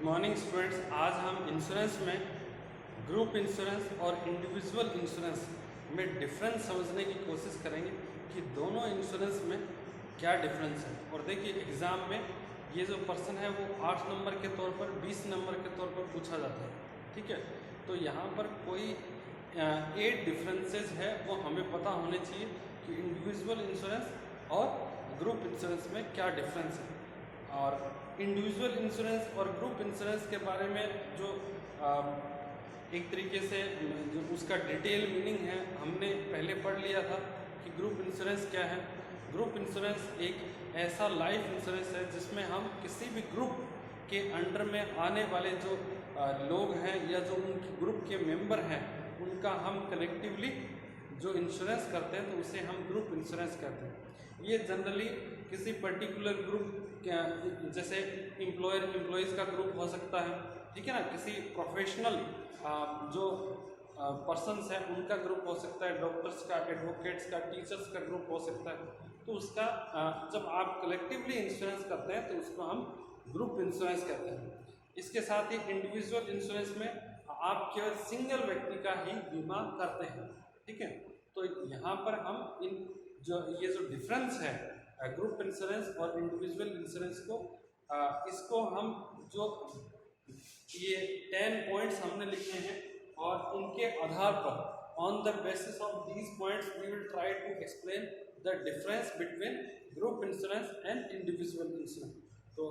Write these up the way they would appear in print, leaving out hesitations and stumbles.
Good morning students. आज हम insurance में ग्रुप इंश्योरेंस और इंडिविजुअल इंश्योरेंस में डिफरेंस समझने की कोशिश करेंगे कि दोनों इंश्योरेंस में क्या डिफरेंस है। और देखिए एग्ज़ाम में ये जो पर्सन है वो 8 नंबर के तौर पर 20 नंबर के तौर पर पूछा जाता है, ठीक है। तो यहाँ पर कोई 8 डिफरेंसेस है वो हमें पता होने चाहिए कि इंडिविजुअल इंश्योरेंस और ग्रुप इंश्योरेंस में क्या डिफरेंस है। और इंडिविजुअल इंश्योरेंस और ग्रुप इंश्योरेंस के बारे में जो एक तरीके से जो उसका डिटेल मीनिंग है हमने पहले पढ़ लिया था कि ग्रुप इंश्योरेंस क्या है। ग्रुप इंश्योरेंस एक ऐसा लाइफ इंश्योरेंस है जिसमें हम किसी भी ग्रुप के अंडर में आने वाले जो लोग हैं या जो उनके ग्रुप के मेंबर हैं उनका हम कलेक्टिवली जो इंश्योरेंस करते हैं तो उसे हम ग्रुप इंश्योरेंस कहते हैं। ये जनरली किसी पर्टिकुलर ग्रुप जैसे एम्प्लॉयज़ का ग्रुप हो सकता है, ठीक है ना, किसी प्रोफेशनल जो पर्सन्स हैं उनका ग्रुप हो सकता है, डॉक्टर्स का, एडवोकेट्स का, टीचर्स का ग्रुप हो सकता है। तो उसका जब आप कलेक्टिवली इंश्योरेंस करते हैं तो उसको हम ग्रुप इंश्योरेंस कहते हैं। इसके साथ ही इंडिविजुअल इंश्योरेंस में आप केवल सिंगल व्यक्ति का ही बीमा करते हैं, ठीक है। तो यहाँ पर हम इन ये जो डिफरेंस है ग्रुप इंश्योरेंस और इंडिविजुअल इंश्योरेंस को इसको हम जो ये 10 पॉइंट्स हमने लिखे हैं और उनके आधार पर on the basis of these points we will try to explain the difference between group insurance and individual insurance. तो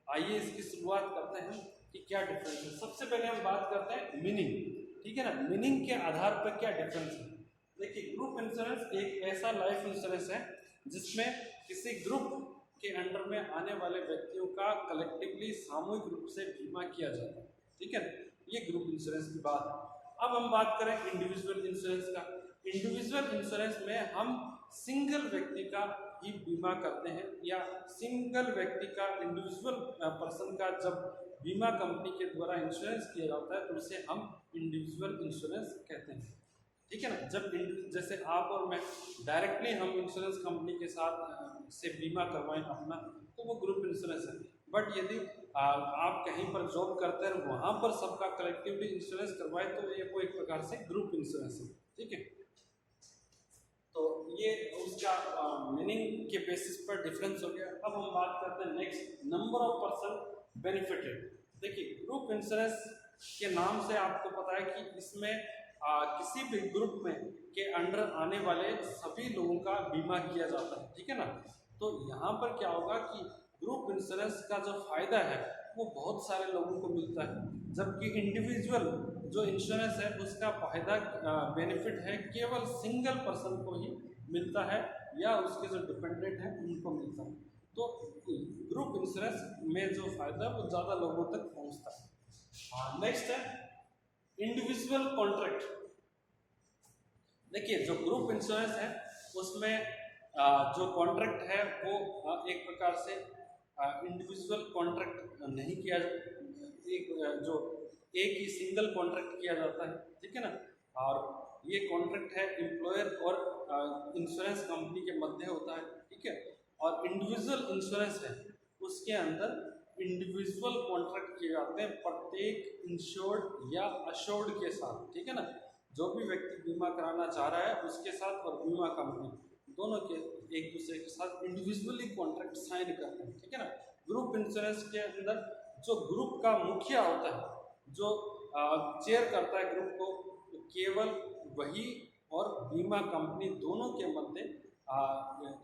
आइए इसकी शुरुआत करते हैं कि क्या डिफरेंस है। सबसे पहले हम बात करते हैं मीनिंग, ठीक है ना, मीनिंग के आधार पर क्या डिफरेंस है। देखिए ग्रुप इंश्योरेंस एक ऐसा लाइफ इंश्योरेंस है जिसमें किसी ग्रुप के अंडर में आने वाले व्यक्तियों का कलेक्टिवली सामूहिक रूप से बीमा किया जाता है, ठीक है। ये ग्रुप इंश्योरेंस की बात है। अब हम बात करें इंडिविजुअल इंश्योरेंस का। इंडिविजुअल इंश्योरेंस में हम सिंगल व्यक्ति का ही बीमा करते हैं या सिंगल व्यक्ति का इंडिविजुअल पर्सन का जब बीमा कंपनी के द्वारा इंश्योरेंस किया जाता है तो उसे हम इंडिविजुअल इंश्योरेंस कहते हैं, ठीक है ना। जब जैसे आप और मैं डायरेक्टली हम इंश्योरेंस कंपनी के साथ से बीमा करवाएं अपना तो वो ग्रुप इंश्योरेंस है। बट यदि आप कहीं पर जॉब करते हैं वहाँ पर सबका कलेक्टिवली इंश्योरेंस करवाए तो ये कोई एक प्रकार से ग्रुप इंश्योरेंस है, ठीक है। तो ये उसका मीनिंग के बेसिस पर डिफरेंस हो गया। अब हम बात करते हैं next, number of person benefited. देखिए ग्रुप इंश्योरेंस के नाम से आपको पता है कि इसमें किसी भी ग्रुप में के अंडर आने वाले सभी लोगों का बीमा किया जाता है, ठीक है ना। तो यहाँ पर क्या होगा कि ग्रुप इंश्योरेंस का जो फायदा है वो बहुत सारे लोगों को मिलता है, जबकि इंडिविजुअल जो इंश्योरेंस है उसका फायदा बेनिफिट है केवल सिंगल पर्सन को ही मिलता है या उसके जो डिपेंडेंट हैं उनको मिलता है। तो ग्रुप इंश्योरेंस में जो फायदा है वो ज़्यादा लोगों तक पहुँचता है। नेक्स्ट है इंडिविजुअल कॉन्ट्रैक्ट। देखिए जो ग्रुप इंश्योरेंस है उसमें जो कॉन्ट्रैक्ट है वो एक प्रकार से इंडिविजुअल कॉन्ट्रैक्ट नहीं किया, एक ही सिंगल कॉन्ट्रैक्ट किया जाता है, ठीक है ना। और ये कॉन्ट्रैक्ट है एम्प्लॉयर और इंश्योरेंस कंपनी के मध्य होता है, ठीक है। और इंडिविजुअल इंश्योरेंस है उसके अंदर इंडिविजुअल कॉन्ट्रैक्ट किए जाते हैं प्रत्येक इंश्योर्ड या अश्योर्ड के साथ, ठीक है ना। जो भी व्यक्ति बीमा कराना चाह रहा है उसके साथ और बीमा कंपनी दोनों के एक दूसरे के साथ इंडिविजुअली कॉन्ट्रैक्ट साइन करते हैं, ठीक है ना। ग्रुप इंश्योरेंस के अंदर जो ग्रुप का मुखिया होता है, जो चेयर करता है ग्रुप को, तो केवल वही और बीमा कंपनी दोनों के मध्य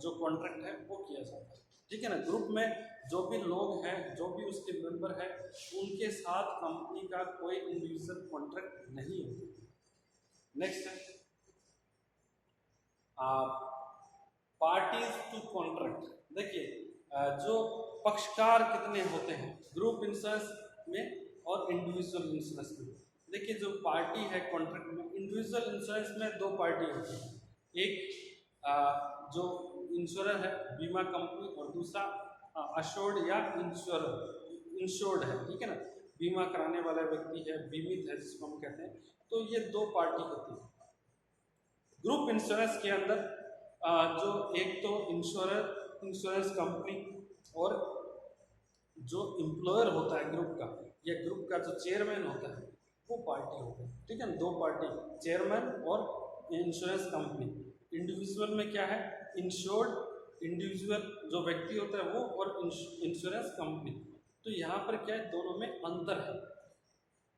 जो कॉन्ट्रैक्ट है वो किया जाता है, ठीक है ना। ग्रुप में जो भी लोग हैं, जो भी उसके मेंबर हैं, उनके साथ कंपनी का कोई इंडिविजुअल कॉन्ट्रैक्ट नहीं होता। नेक्स्ट है पार्टीज टू कॉन्ट्रैक्ट। देखिए जो पक्षकार कितने होते हैं ग्रुप इंश्योरेंस में और इंडिविजुअल इंश्योरेंस में। देखिए जो पार्टी है कॉन्ट्रैक्ट में, इंडिविजुअल इंश्योरेंस में 2 पार्टी होती है, एक जो इंश्योरर है बीमा कंपनी और दूसरा अश्योर्ड या इंश्योर्ड है, ठीक है ना, बीमा कराने वाला व्यक्ति है, बीमित है जिसको हम कहते हैं। तो ये 2 पार्टी होती है। ग्रुप इंश्योरेंस के अंदर जो एक तो इंश्योरेंस कंपनी और जो एम्प्लॉयर होता है ग्रुप का या ग्रुप का जो चेयरमैन होता है वो पार्टी होता है, ठीक है ना। दो पार्टी, चेयरमैन और इंश्योरेंस कंपनी। इंडिविजुअल में क्या है, इंश्योर्ड इंडिविजुअल जो व्यक्ति होता है वो, और इंश्योरेंस कंपनी। तो यहाँ पर क्या है, दोनों में अंतर है।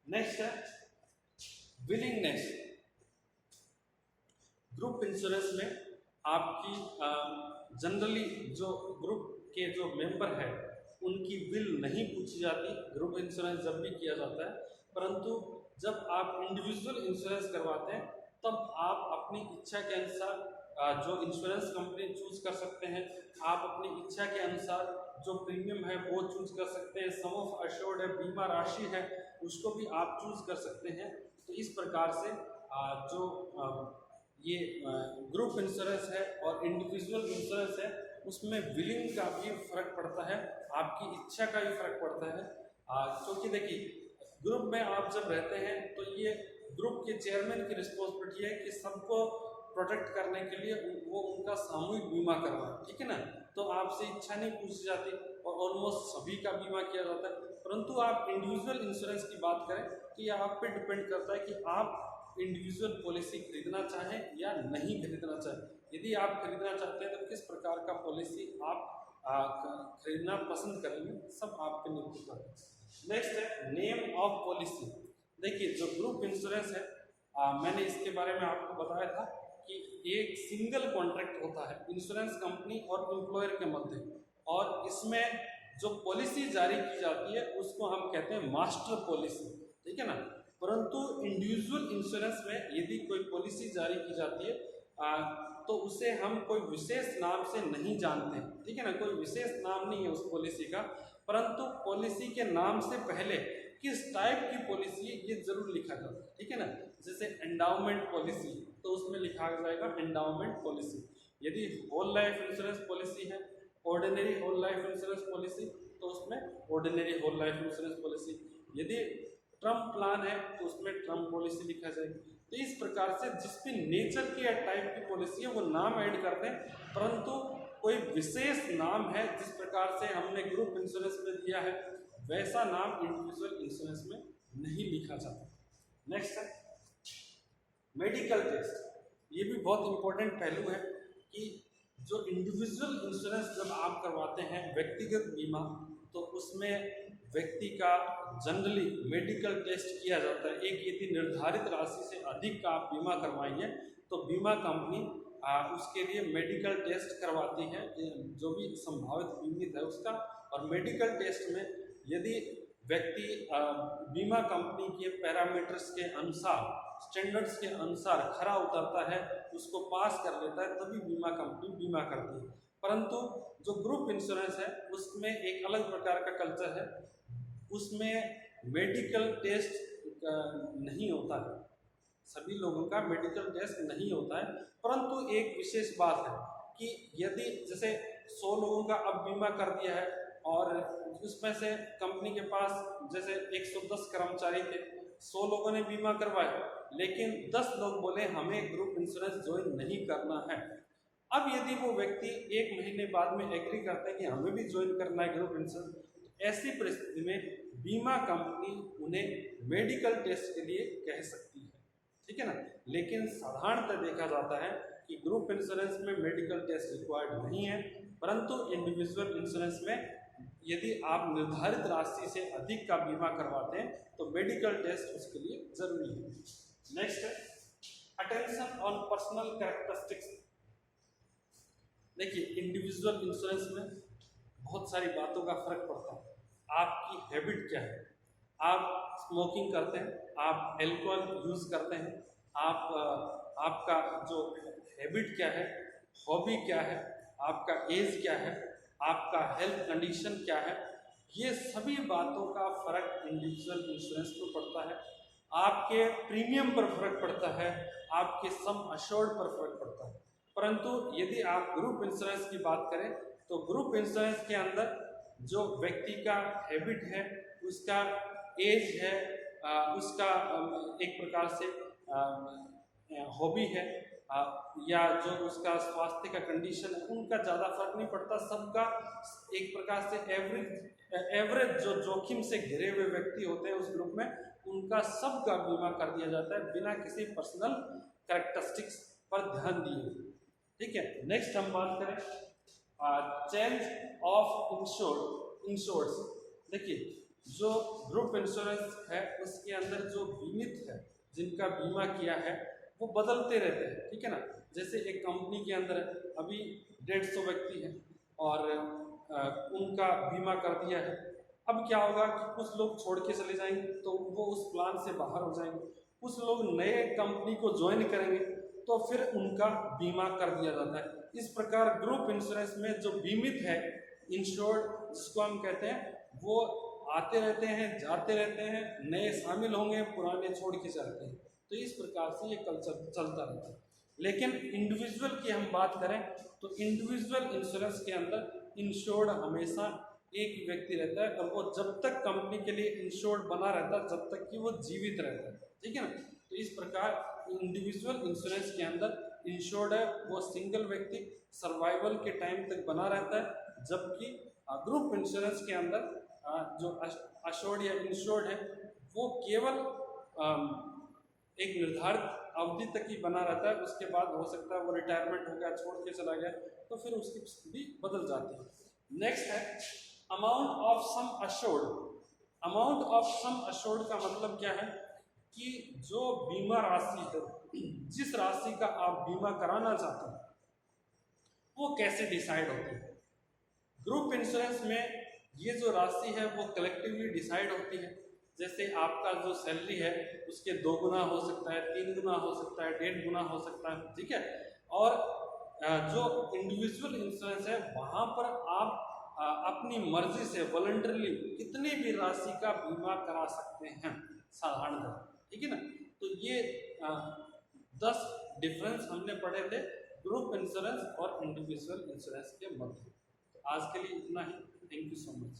नेक्स्ट है विलिंगनेस। ग्रुप इंश्योरेंस में आपकी जनरली जो ग्रुप के जो मेंबर है उनकी विल नहीं पूछी जाती ग्रुप इंश्योरेंस जब भी किया जाता है, परंतु जब आप इंडिविजुअल इंश्योरेंस करवाते हैं तब आप अपनी इच्छा के अनुसार जो इंश्योरेंस कंपनी चूज कर सकते हैं। आप अपनी इच्छा के अनुसार जो प्रीमियम है वो चूज कर सकते हैं, सम ऑफ अश्योर्ड है, बीमा राशि है, उसको भी आप चूज कर सकते हैं। तो इस प्रकार से जो ये ग्रुप इंश्योरेंस है और इंडिविजुअल इंश्योरेंस है उसमें बिलिंग का भी फर्क पड़ता है, आपकी इच्छा का भी फर्क पड़ता है। क्योंकि देखिए ग्रुप में आप जब रहते हैं तो ये ग्रुप के चेयरमैन की रिस्पॉन्सिबिलिटी है कि सबको प्रोटेक्ट करने के लिए वो उनका सामूहिक बीमा करवाए, ठीक है ना। तो आपसे इच्छा नहीं पूछी जाती और ऑलमोस्ट सभी का बीमा किया जाता है। परंतु आप इंडिविजुअल इंश्योरेंस की बात करें तो ये आप पे डिपेंड करता है कि आप इंडिविजुअल पॉलिसी खरीदना चाहें या नहीं खरीदना चाहें। यदि आप खरीदना चाहते हैं तो किस प्रकार का पॉलिसी आप खरीदना पसंद करेंगे, सब आप पे निर्भर करता है। नेक्स्ट है नेम ऑफ पॉलिसी। देखिए जो ग्रुप इंश्योरेंस है मैंने इसके बारे में आपको बताया था कि एक सिंगल कॉन्ट्रैक्ट होता है इंश्योरेंस कंपनी और एम्प्लॉयर के मध्य, और इसमें जो पॉलिसी जारी की जाती है उसको हम कहते हैं मास्टर पॉलिसी, ठीक है ना। परंतु इंडिविजुअल इंश्योरेंस में यदि कोई पॉलिसी जारी की जाती है तो उसे हम कोई विशेष नाम से नहीं जानते, ठीक है ना। कोई विशेष नाम नहीं है उस पॉलिसी का, परंतु पॉलिसी के नाम से पहले किस टाइप की पॉलिसी ये जरूर लिखा जाता है, ठीक है ना। जैसे एंडाउमेंट पॉलिसी तो उसमें लिखा जाएगा एंडाउमेंट पॉलिसी। यदि होल लाइफ इंश्योरेंस पॉलिसी है, ordinary whole life insurance policy, तो उसमें ordinary whole life insurance policy. यदि टर्म प्लान है तो उसमें टर्म पॉलिसी लिखा जाएगी। तो इस प्रकार से जिस भी नेचर की या टाइप की पॉलिसी है वो नाम ऐड करते हैं, परंतु कोई विशेष नाम है जिस प्रकार से हमने ग्रुप इंश्योरेंस में दिया है वैसा नाम इंडिविजुअल इंश्योरेंस में नहीं लिखा जाता। नेक्स्ट है मेडिकल टेस्ट। ये भी बहुत इंपॉर्टेंट पहलू है कि जो इंडिविजुअल इंश्योरेंस जब आप करवाते हैं व्यक्तिगत बीमा, तो उसमें व्यक्ति का जनरली मेडिकल टेस्ट किया जाता है। एक यदि निर्धारित राशि से अधिक का आप बीमा करवाएंगे तो बीमा कंपनी उसके लिए मेडिकल टेस्ट करवाती है, जो भी संभावित बीमित है उसका। और मेडिकल टेस्ट में यदि व्यक्ति बीमा कंपनी के पैरामीटर्स के अनुसार, स्टैंडर्ड्स के अनुसार खरा उतरता है, उसको पास कर लेता है, तभी बीमा कंपनी बीमा करती है। परंतु जो ग्रुप इंश्योरेंस है उसमें एक अलग प्रकार का कल्चर है, उसमें मेडिकल टेस्ट नहीं होता है, सभी लोगों का मेडिकल टेस्ट नहीं होता है। परंतु एक विशेष बात है कि यदि जैसे 100 लोगों का अब बीमा कर दिया है और उसमें से कंपनी के पास जैसे 110 कर्मचारी थे, 100 लोगों ने बीमा करवाया, लेकिन 10 लोग बोले हमें ग्रुप इंश्योरेंस ज्वाइन नहीं करना है। अब यदि वो व्यक्ति 1 महीने बाद में एग्री करते हैं कि हमें भी ज्वाइन करना है ग्रुप इंश्योरेंस, ऐसी परिस्थिति में बीमा कंपनी उन्हें मेडिकल टेस्ट के लिए कह सकती है, ठीक है ना। लेकिन साधारणतः देखा जाता है कि ग्रुप इंश्योरेंस में मेडिकल टेस्ट रिक्वायर्ड नहीं है, परंतु इंडिविजुअल इंश्योरेंस में यदि आप निर्धारित राशि से अधिक का बीमा करवाते हैं तो मेडिकल टेस्ट उसके लिए जरूरी है। नेक्स्ट है अटेंशन ऑन पर्सनल कैरेक्टरिस्टिक्स। देखिए इंडिविजुअल इंश्योरेंस में बहुत सारी बातों का फर्क पड़ता है। आपकी हैबिट क्या है, आप स्मोकिंग करते हैं, आप एल्कोहल यूज करते हैं, आपका जो हैबिट क्या है, हॉबी क्या है, आपका एज क्या है, आपका हेल्थ कंडीशन क्या है, ये सभी बातों का फर्क इंडिविजुअल इंश्योरेंस पर पड़ता है। आपके प्रीमियम पर फर्क पड़ता है, आपके सम अश्योर्ड पर फर्क पड़ता है। परंतु यदि आप ग्रुप इंश्योरेंस की बात करें तो ग्रुप इंश्योरेंस के अंदर जो व्यक्ति का हैबिट है, उसका एज है, उसका एक प्रकार से हॉबी है, या जो उसका स्वास्थ्य का कंडीशन है उनका ज़्यादा फर्क नहीं पड़ता, सबका एक प्रकार से एवरेज जो जोखिम से घिरे हुए व्यक्ति होते हैं उस ग्रुप में, उनका सबका बीमा कर दिया जाता है बिना किसी पर्सनल कैरेक्टरिस्टिक्स पर ध्यान दिए। ठीक है, नेक्स्ट हम बात करें चेंज ऑफ इंश्योर्स। देखिए, जो ग्रुप इंश्योरेंस है उसके अंदर जो बीमित है, जिनका बीमा किया है, वो बदलते रहते हैं। ठीक है ना, जैसे एक कंपनी के अंदर अभी 150 व्यक्ति हैं और उनका बीमा कर दिया है। अब क्या होगा कि कुछ लोग छोड़ के चले जाएंगे तो वो उस प्लान से बाहर हो जाएंगे, कुछ लोग नए कंपनी को ज्वाइन करेंगे तो फिर उनका बीमा कर दिया जाता है। इस प्रकार ग्रुप इंश्योरेंस में जो बीमित है, इंश्योर्ड जिसको हम कहते हैं, वो आते रहते हैं, जाते रहते हैं, नए शामिल होंगे, पुराने छोड़ के जाते हैं। तो इस प्रकार से ये कल्चर चलता रहता है। लेकिन इंडिविजुअल की हम बात करें तो इंडिविजुअल इंश्योरेंस के अंदर इंश्योर्ड हमेशा एक ही व्यक्ति रहता है और वो जब तक कंपनी के लिए इंश्योर्ड बना रहता है, जब तक कि वो जीवित रहता है। ठीक है ना, तो इस प्रकार इंडिविजुअल इंश्योरेंस के अंदर इंश्योर्ड है वो सिंगल व्यक्ति सर्वाइवल के टाइम तक बना रहता है, जबकि ग्रुप इंश्योरेंस के अंदर जो अश्योर्ड या इंश्योर्ड है वो केवल एक निर्धारित अवधि तक ही बना रहता है, उसके बाद हो सकता है वो रिटायरमेंट हो गया, छोड़ के चला गया, तो फिर उसकी स्थिति बदल जाती है। नेक्स्ट है amount of sum assured. Amount of sum assured का मतलब क्या है कि जो बीमा राशि है, जिस राशि का आप बीमा कराना चाहते हैं, वो कैसे डिसाइड होती है। ग्रुप इंश्योरेंस में ये जो राशि है वो कलेक्टिवली डिसाइड होती है। जैसे आपका जो सैलरी है उसके 2 गुना हो सकता है, 3 गुना हो सकता है, 1.5 गुना हो सकता है। ठीक है, और जो इंडिविजुअल इंश्योरेंस है वहाँ पर आप अपनी मर्जी से वॉलंटरली कितनी भी राशि का बीमा करा सकते हैं साधारणतः। ठीक है ना, तो ये 10 डिफरेंस हमने पढ़े थे ग्रुप इंश्योरेंस और इंडिविजुअल इंश्योरेंस के मध्य। आज के लिए इतना ही। Thank you so much.